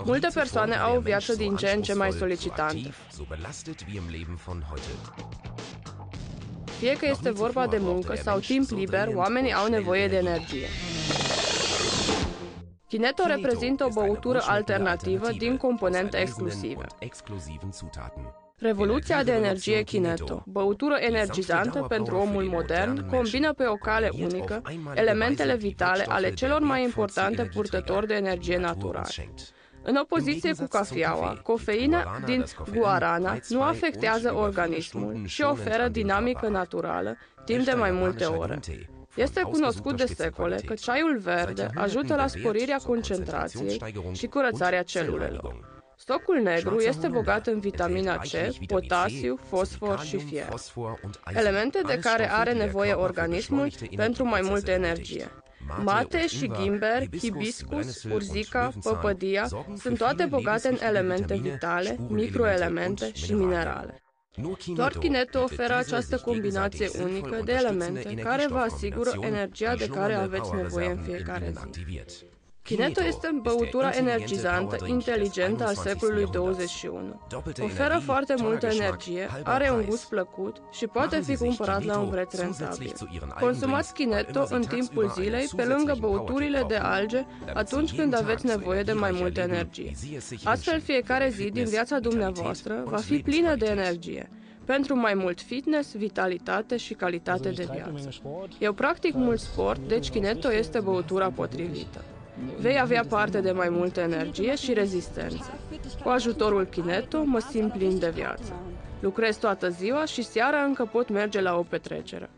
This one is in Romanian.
Multe persoane au o viață din ce în ce mai solicitantă. Fie că este vorba de muncă sau timp liber, oamenii au nevoie de energie. Kineto reprezintă o băutură alternativă din componente exclusive. Revoluția de energie Kineto, băutură energizantă pentru omul modern, combină pe o cale unică elementele vitale ale celor mai importante purtători de energie naturală. În opoziție cu cafeaua, cofeina din guarana nu afectează organismul și oferă dinamică naturală timp de mai multe ore. Este cunoscut de secole că ceaiul verde ajută la sporirea concentrației și curățarea celulelor. Stocul negru este bogat în vitamina C, potasiu, fosfor și fier, elemente de care are nevoie organismul pentru mai multă energie. Mate și ghimber, hibiscus, urzica, păpădia sunt toate bogate în elemente vitale, microelemente și minerale. Doar Kineto oferă această combinație unică de elemente care vă asigură energia de care aveți nevoie în fiecare zi. Kineto este băutura energizantă, inteligentă al secolului 21. Oferă foarte multă energie, are un gust plăcut și poate fi cumpărat la un preț rentabil. Consumați Kineto în timpul zilei, pe lângă băuturile de alge, atunci când aveți nevoie de mai multă energie. Astfel, fiecare zi din viața dumneavoastră va fi plină de energie, pentru mai mult fitness, vitalitate și calitate de viață. Eu practic mult sport, deci Kineto este băutura potrivită. Vei avea parte de mai multă energie și rezistență. Cu ajutorul Kineto mă simt plin de viață. Lucrez toată ziua și seara încă pot merge la o petrecere.